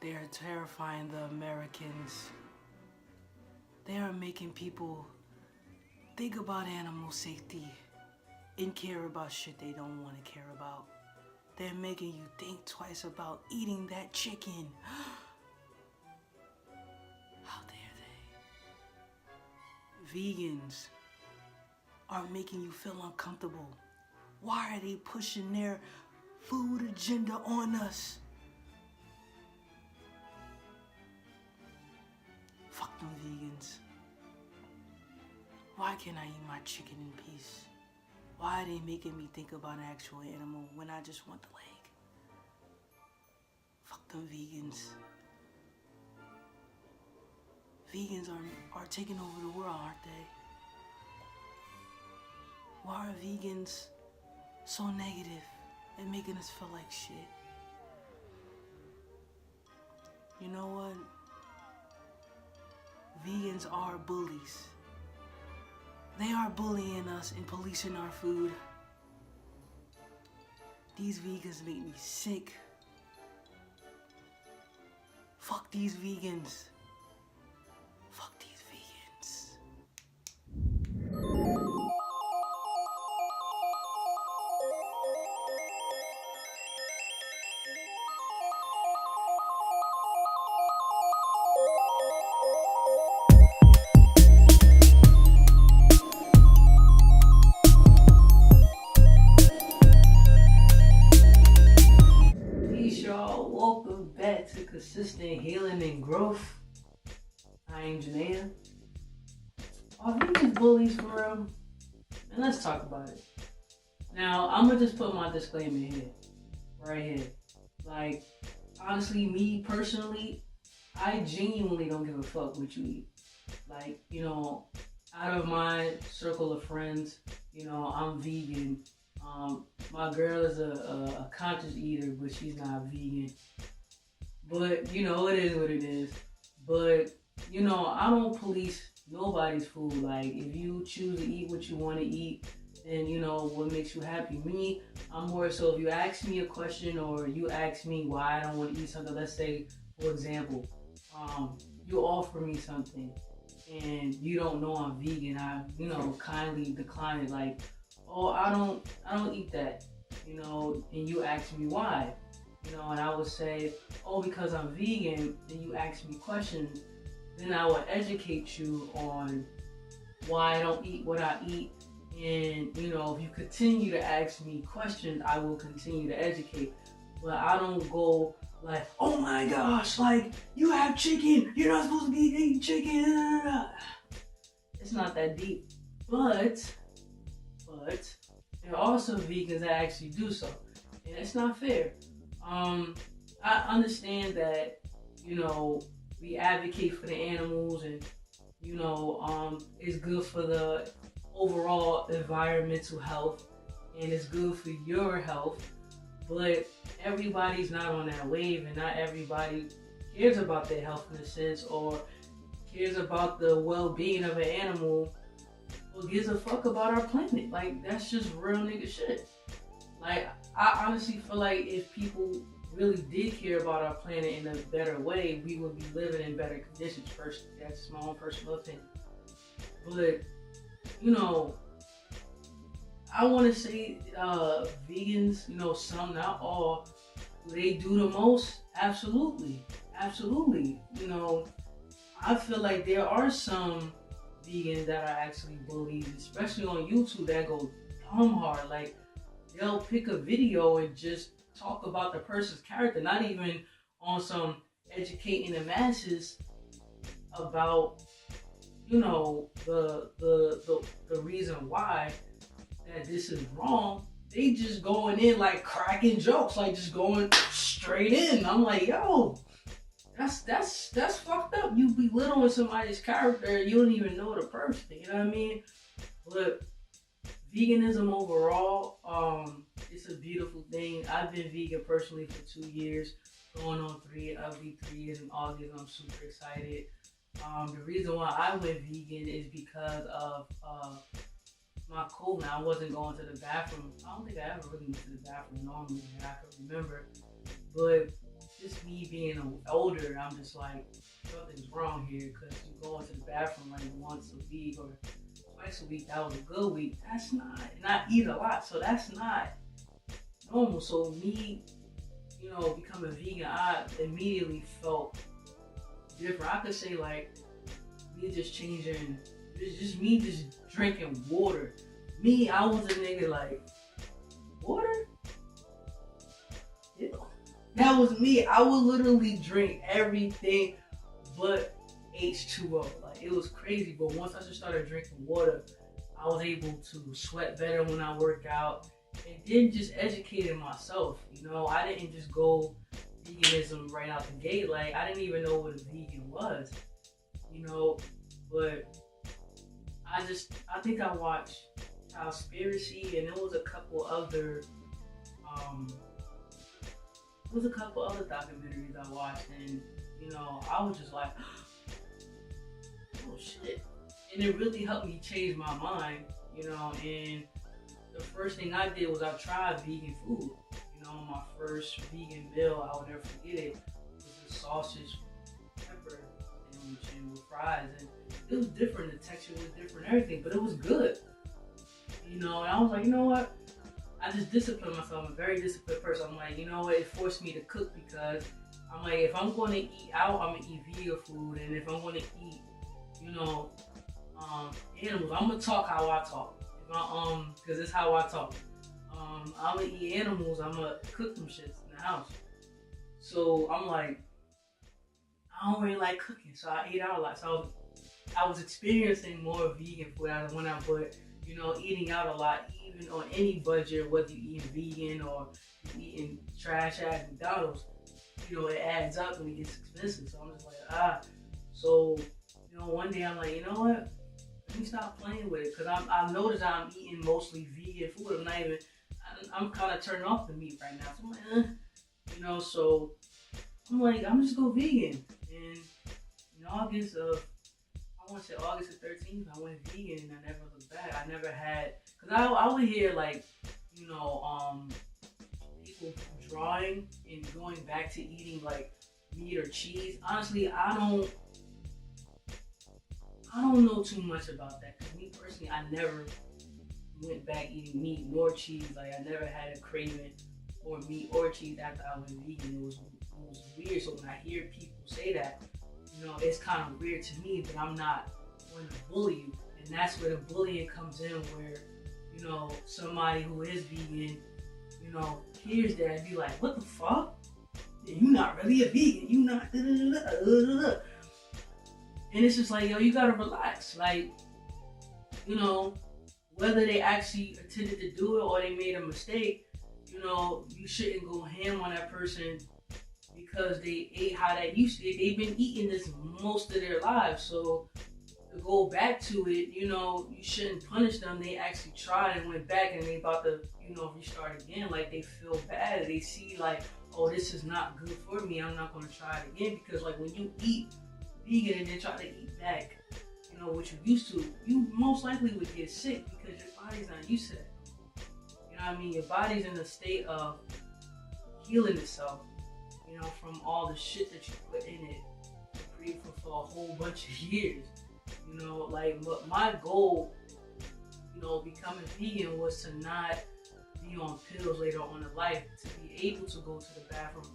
They are terrifying the Americans. They are making people think about animal safety and care about shit they don't want to care about. They're making you think twice about eating that chicken. How dare they? Vegans are making you feel uncomfortable. Why are they pushing their food agenda on us? Fuck them vegans. Why can't I eat my chicken in peace? Why are they making me think about an actual animal when I just want the leg? Fuck them vegans. Vegans are taking over the world, aren't they? Why are vegans so negative and making us feel like shit? You know what? Vegans are bullies. They are bullying us and policing our food. These vegans make me sick. Fuck these vegans. Fuck these vegans. Peace, y'all. Welcome back to Consistent Healing and Growth. I am Jenaya. Are vegans bullies for real? And let's talk about it. Now, I'm gonna just put my disclaimer here, right here. Like, honestly, me personally, I genuinely don't give a fuck what you eat. Like, out of my circle of friends, I'm vegan. My girl is a conscious eater, but she's not vegan. But, it is what it is. But, I don't police nobody's food. Like, if you choose to eat what you want to eat, then, what makes you happy. Me, I'm more so if you ask me a question or you ask me why I don't want to eat something, let's say, for example, you offer me something and you don't know I'm vegan, I, kindly decline it. Like, oh, I don't eat that, and you ask me why, and I would say, oh, because I'm vegan, and you ask me questions, then I would educate you on why I don't eat what I eat. And, if you continue to ask me questions, I will continue to educate. But I don't go like, oh my gosh, like, you have chicken, you're not supposed to be eating chicken. It's not that deep. But there are also vegans that actually do so. And it's not fair. I understand that, we advocate for the animals and, it's good for the overall environmental health and it's good for your health. But everybody's not on that wave and not everybody cares about their health in a sense or cares about the well-being of an animal or gives a fuck about our planet. Like, that's just real nigga shit. Like, I honestly feel like if people really did care about our planet in a better way, we would be living in better conditions first. That's my own personal opinion. But, I want to say vegans, some, not all, do they do the most? Absolutely. I feel like there are some vegans that are actually bullies, especially on YouTube, that go dumb hard. Like, they'll pick a video and just talk about the person's character, not even on some educating the masses about, the reason why that this is wrong. They just going in like cracking jokes, like just going straight in. I'm like, yo, that's fucked up. You belittling somebody's character, you don't even know the person. You know what I mean? But veganism overall, it's a beautiful thing. I've been vegan personally for 2 years, going on 3. I'll be 3 years in August. I'm super excited. The reason why I went vegan is because of my colon. I wasn't going to the bathroom. I don't think I ever really went to the bathroom normally that I could remember. But just me being older, I'm just like, something's wrong here because you go into the bathroom like once a week or twice a week. That was a good week. That's not, and I eat a lot, so that's not normal. So me, becoming vegan, I immediately felt different. I could say like me just changing, it's just me just drinking water. Me, I was a nigga like, water? Ew. That was me. I would literally drink everything but H2O. Like, it was crazy. But once I just started drinking water, I was able to sweat better when I work out. And then just educating myself. I didn't just go veganism right out the gate. Like, I didn't even know what a vegan was. But I think I watched Cowspiracy, and there was a couple other documentaries I watched, and I was just like, oh shit. And it really helped me change my mind, and the first thing I did was I tried vegan food. My first vegan meal, I will never forget it, was a sausage pepper sandwich and with fries, and it was different, the texture was different, everything, but it was good. And I was like, you know what? I just disciplined myself. I'm a very disciplined person. I'm like, it forced me to cook because I'm like, if I'm going to eat out, I'm going to eat vegan food. And if I'm going to eat, animals, I'm going to talk how I talk. Because it's how I talk. I'm going to eat animals, I'm going to cook them shits in the house. So I'm like, I don't really like cooking. So I ate out a lot. So I was experiencing more vegan food as I went out, but eating out a lot, even on any budget, whether you eating vegan or you eating trash ass McDonald's, it adds up and it gets expensive. So I'm just like, So, one day I'm like, you know what? Let me stop playing with it, because I noticed I'm eating mostly vegan food. I'm kind of turning off the meat right now. So I'm like, so I'm like, I'm just go vegan. And in August of I want to say August the 13th, I went vegan and I never looked back. I never had, because I would hear like, people drawing and going back to eating like meat or cheese. Honestly, I don't know too much about that. Because me personally, I never went back eating meat nor cheese. Like, I never had a craving for meat or cheese after I went vegan. It was weird. So when I hear people say that, it's kind of weird to me, but I'm not going to bully you. And that's where the bullying comes in, where, somebody who is vegan, hears that and be like, what the fuck? You're not really a vegan. You not And it's just like, yo, you gotta relax. Like, whether they actually intended to do it or they made a mistake, you shouldn't go ham on that person because they ate how that used to. They've been eating this most of their lives. So to go back to it, you shouldn't punish them. They actually tried and went back and they about to, restart again. Like, they feel bad. They see like, oh, this is not good for me. I'm not going to try it again. Because like when you eat vegan and then try to eat back, what you used to, you most likely would get sick because your body's not used to that. You know what I mean? Your body's in a state of healing itself, from all the shit that you put in it for a whole bunch of years. But my goal, becoming vegan was to not be on pills later on in life, to be able to go to the bathroom,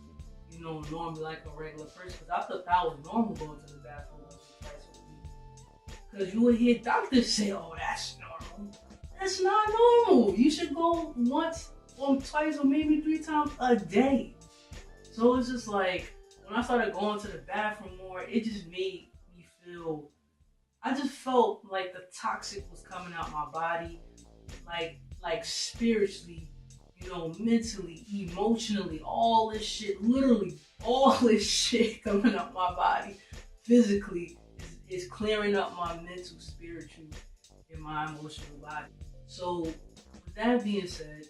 normally like a regular person. Because I thought that was normal, going to the bathroom once or twice a week. Because you would hear doctors say, oh, that's normal. That's not normal. You should go once or twice or maybe 3 times a day. So it's just like, when I started going to the bathroom more, it just made me feel, I just felt like the toxic was coming out my body, like spiritually, mentally, emotionally, all this shit, literally all this shit coming out my body physically is clearing up my mental, spiritual, and my emotional body. So with that being said,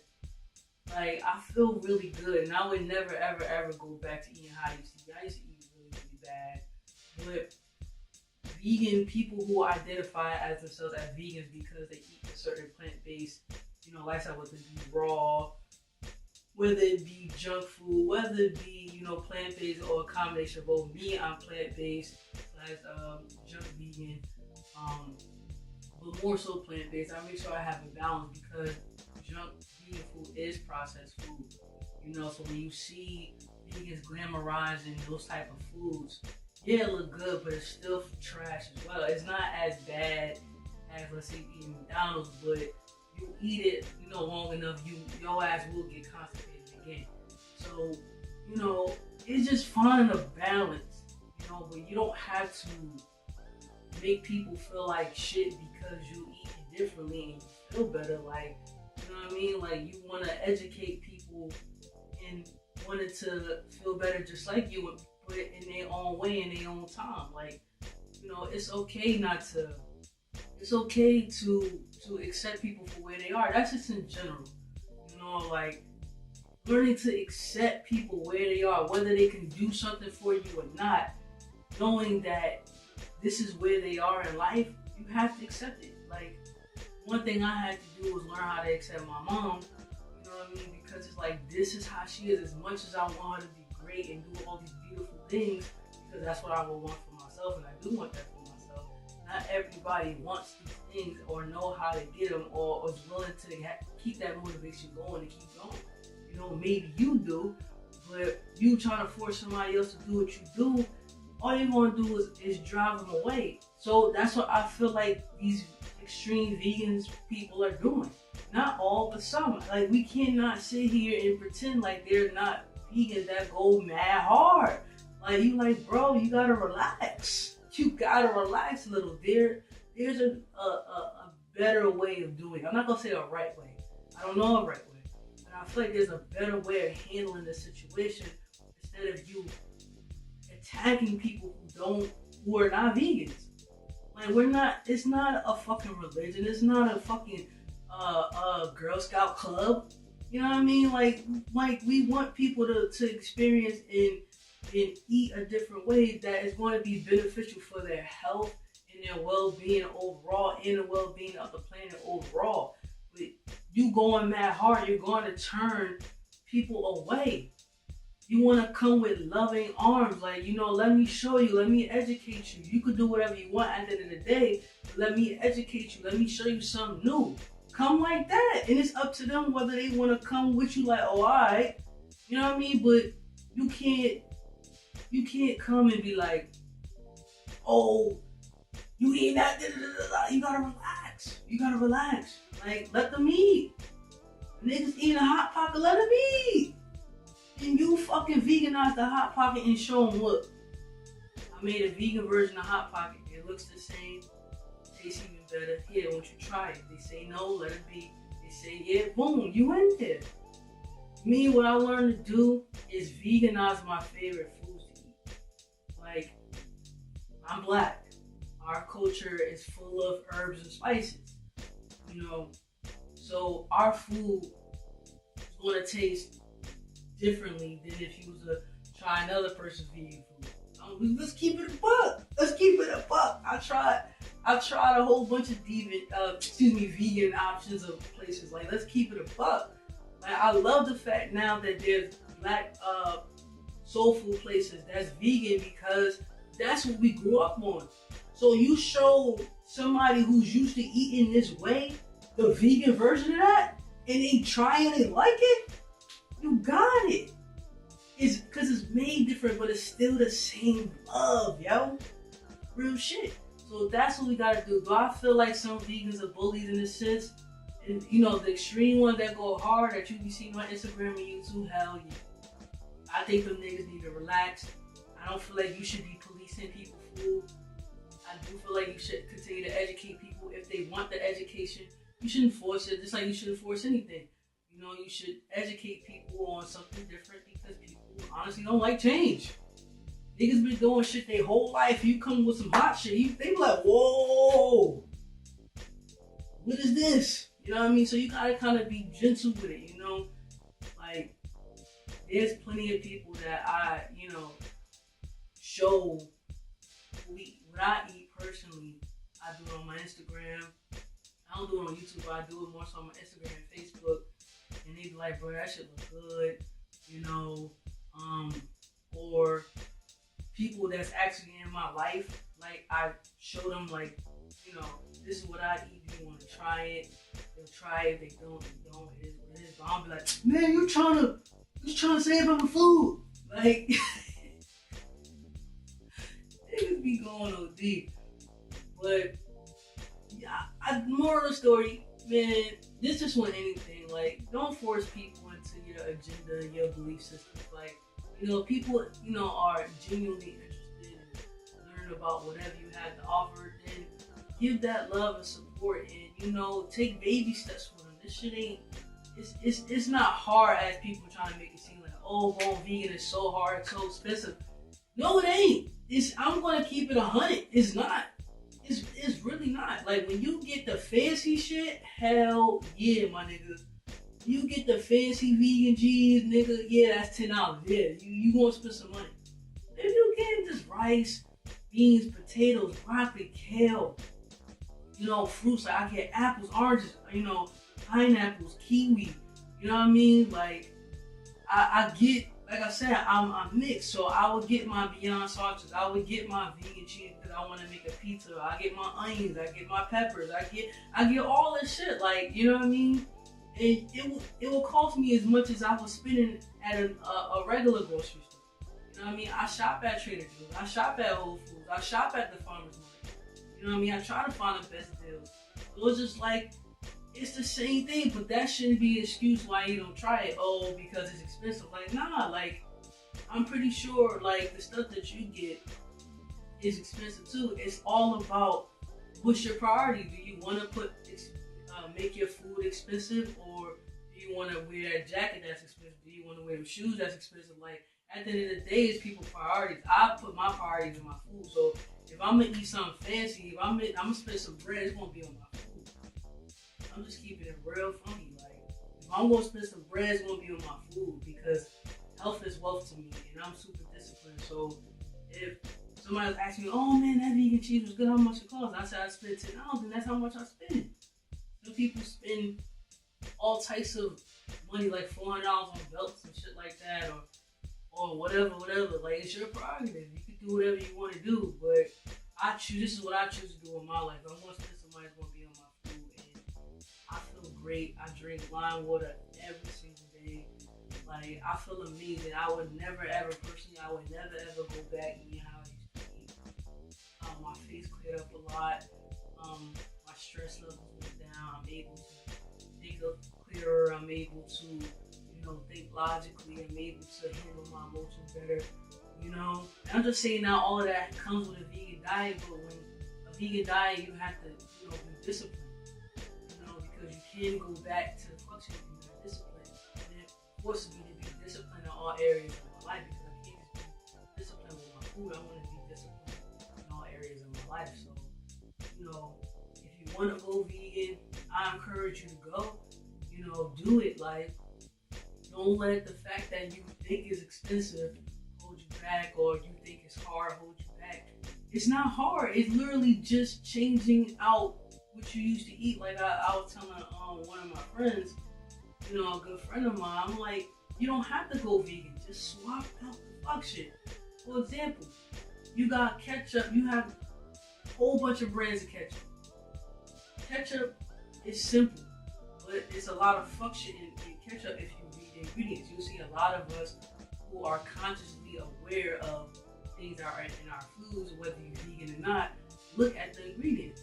like, I feel really good, and I would never, ever, ever go back to eating how I used to eat. I used to eat really, really bad. But vegan people who identify as themselves as vegans because they eat a certain plant-based, lifestyle, whether it be raw, whether it be junk food, whether it be, plant-based or a combination of both. Me, I'm plant-based / junk vegan, but more so plant-based. I make sure I have a balance because junk vegan food is processed food. So when you see vegans glamorizing those type of foods, yeah, it look good, but it's still trash as well. It's not as bad as, let's say, eating McDonald's, but you eat it, long enough, your ass will get constipated again. So, it's just finding a balance, but you don't have to make people feel like shit because you eat it differently and you feel better. Like, you know what I mean? Like, you want to educate people and wanted to feel better just like you and put it in their own way, in their own time. Like, it's okay it's okay to accept people for where they are. That's just in general. Like, learning to accept people where they are, whether they can do something for you or not, knowing that this is where they are in life, you have to accept it. Like, one thing I had to do was learn how to accept my mom, you know what I mean? Because it's like, this is how she is. As much as I want her to be great and do all these beautiful things, because that's what I would want for myself, and I do want that for myself. Not everybody wants these things or know how to get them or is willing to keep that motivation going and keep going. Maybe you do, but you trying to force somebody else to do what you do, all you're going to do is drive them away. So that's what I feel like these extreme vegans people are doing. Not all, but some. Like, we cannot sit here and pretend like they're not vegans that go mad hard. Like, you like, bro, you gotta relax. You gotta relax a little. There's a better way of doing it. I'm not gonna say a right way. I don't know a right way. But I feel like there's a better way of handling the situation instead of you attacking people who are not vegans. Like, it's not a fucking religion. It's not a fucking Girl Scout club. You know what I mean? Like we want people to experience and eat a different way that is going to be beneficial for their health and their well-being overall and the well-being of the planet overall. But you going mad hard, you're going to turn people away. You want to come with loving arms, like, let me show you, let me educate you. You could do whatever you want at the end of the day, but let me educate you, let me show you something new. Come like that, and it's up to them whether they want to come with you like, oh, all right, you know what I mean? But you can't come and be like, oh, you eat that, da, da, da, da. You gotta relax. Like, let them eat. Niggas eating a Hot Pocket, let them eat. And you fucking veganize the Hot Pocket and show them, look, I made a vegan version of Hot Pocket. It looks the same, tastes even better. Here, won't you try it? They say no, let it be. They say yeah, boom, you in there. Me, what I learned to do is veganize my favorite foods to eat. Like, I'm black. Our culture is full of herbs and spices. So our food is going to taste differently than if you was to try another person's vegan food. Let's keep it a buck. I tried a whole bunch of vegan options of places. Like, let's keep it a buck. Like, I love the fact now that there's black soul food places that's vegan because that's what we grew up on. So you show somebody who's used to eating this way the vegan version of that, and they try and they like it, you got it. It's because it's made different, but it's still the same love, yo. Real shit. So that's what we gotta do. Do I feel like some vegans are bullies in a sense? And the extreme ones that go hard that you be seeing on Instagram and YouTube, hell yeah. I think them niggas need to relax. I don't feel like you should be policing people's food. I do feel like you should continue to educate people if they want the education. You shouldn't force it, just like you shouldn't force anything. You should educate people on something different because people honestly don't like change. Niggas been doing shit their whole life. You come with some hot shit, they be like, whoa, what is this? You know what I mean? So you gotta kind of be gentle with it, Like, there's plenty of people that I, show what I eat personally. I do it on my Instagram. I don't do it on YouTube, but I do it more so on my Instagram and Facebook. and they be like, bro, that shit look good, you know, or people that's actually in my life, like I show them like, you know, this is what I eat. If you want to try it, they'll try it. If they don't, they don't. It is what it is. But I'll be like, man, you trying to save up for food, like. Niggas be going OD. But yeah, moral of the story, man, this just want anything. Like, don't force people into your agenda, your belief systems. Like, you know, people, you know, are genuinely interested in learning about whatever you have to offer. Then give that love and support, and you know, take baby steps with them. This shit ain't. It's not hard as people trying to make it seem like, oh, going vegan is so hard, it's so expensive. No, it ain't. I'm gonna keep it 100. It's not. It's really not. Like when you get the fancy shit, hell yeah, my nigga. You get the fancy vegan cheese, nigga. Yeah, that's $10. Yeah, you gonna spend some money. If you get just rice, beans, potatoes, broccoli, kale, you know, fruits. Like I get apples, oranges, you know, pineapples, kiwi. You know what I mean? Like I get. Like I said, I'm mixed, so I would get my Beyond sausages. I would get my vegan cheese because I want to make a pizza. I get my onions. I get my peppers. I get all this shit. Like, you know what I mean? And it will cost me as much as I was spending at a regular grocery store. You know what I mean? I shop at Trader Joe's. I shop at Whole Foods. I shop at the farmers market. You know what I mean? I try to find the best deals. So it's just like, it's the same thing, but that shouldn't be an excuse why you don't try it. Oh, because it's expensive. Like, nah, like, I'm pretty sure, like, the stuff that you get is expensive too. It's all about what's your priority. Do you want to make your food expensive, or do you want to wear that jacket that's expensive? Do you want to wear them shoes that's expensive? Like, at the end of the day, it's people's priorities. I put my priorities in my food. So if I'm gonna eat something fancy, if I'm gonna spend some bread, it's gonna be on my food. I'm just keeping it real funny. Like, if I'm gonna spend some bread, it's gonna be on my food because health is wealth to me, and I'm super disciplined. So if somebody was asking me, "Oh man, that vegan cheese was good. How much it cost?" I said I spent $10, and that's how much I spend. Some people spend all types of money, like $400 on belts and shit like that, or whatever. Like, it's your prerogative. You can do whatever you want to do, but I choose. This is what I choose to do in my life. I want to spend some money. It's gonna be on my food. I feel great. I drink lime water every single day. Like, I feel amazing. I would never ever go back eating how I used to eat. My face cleared up a lot. My stress levels went down. I'm able to think clearer. I'm able to, you know, think logically. I'm able to handle my emotions better. You know, and I'm just saying now all of that comes with a vegan diet, but when a vegan diet, you have to, you know, be disciplined. Because you can go back to the function if you're not disciplined. And it forces me to be disciplined in all areas of my life because I can't just be disciplined with my food. I want to be disciplined in all areas of my life. So, you know, if you want to go vegan, I encourage you to go. You know, do it. Like, don't let the fact that you think is expensive hold you back, or you think it's hard hold you back. It's not hard. It's literally just changing out what you used to eat. Like I was telling one of my friends, you know, a good friend of mine, I'm like, you don't have to go vegan. Just swap out the fuck shit. For example, you got ketchup. You have a whole bunch of brands of ketchup. Ketchup is simple, but it's a lot of fuck shit in ketchup if you read the ingredients. You'll see a lot of us who are consciously aware of things that are in our foods, whether you're vegan or not, look at the ingredients.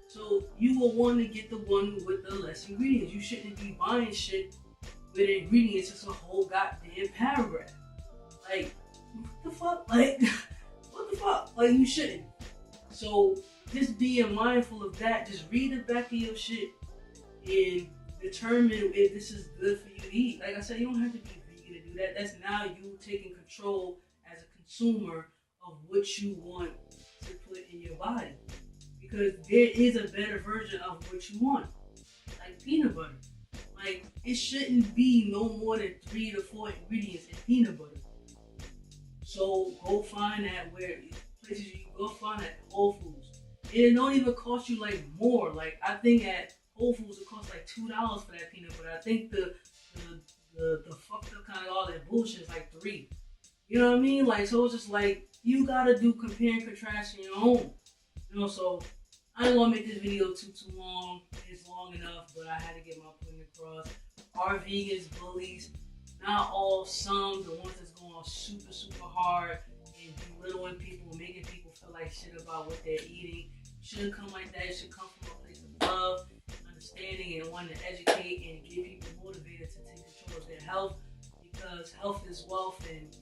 So you will want to get the one with the less ingredients. You shouldn't be buying shit with ingredients. It's a whole goddamn paragraph. Like, what the fuck? Like, what the fuck? Like, you shouldn't. So just being mindful of that. Just read the back of your shit and determine if this is good for you to eat. Like I said, you don't have to be vegan to do that. That's now you taking control as a consumer of what you want to put in your body. Because there is a better version of what you want. Like peanut butter. Like, it shouldn't be no more than 3 to 4 ingredients in peanut butter. So go find that places you go find at Whole Foods. It don't even cost you like more. Like, I think at Whole Foods it costs like $2 for that peanut butter. I think the the fucked up kind of all that bullshit is like 3. You know what I mean? Like, so it's just like, you gotta do compare and contrast in your own. You know, so I ain't gonna make this video too long. It's long enough, but I had to get my point across. Our vegans, bullies, not all, some, the ones that's going super, super hard and belittling people, making people feel like shit about what they're eating. It shouldn't come like that. It should come from a place of love, understanding, and wanting to educate and get people motivated to take control of their health, because health is wealth. And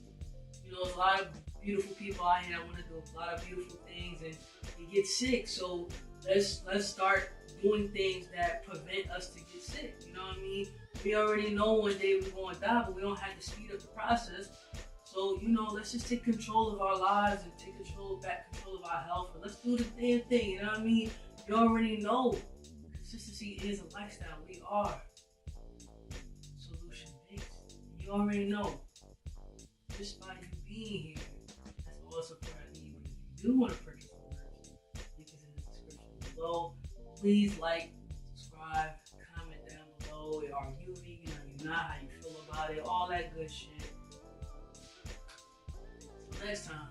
you know, there's a lot of beautiful people out here that want to do a lot of beautiful things, and they get sick. So let's start doing things that prevent us to get sick. You know what I mean? We already know one day we're going to die, but we don't have to speed up the process. So, you know, let's just take control of our lives and take back control of our health, and let's do the damn thing. You know what I mean? You already know consistency is a lifestyle. We are solution based. You already know. Just by you being here, that's all support I need. If you do want to purchase the merch, link is in the description below. Please like, subscribe, comment down below. Are you vegan? Are you not? How you feel about it? All that good shit. Till next time.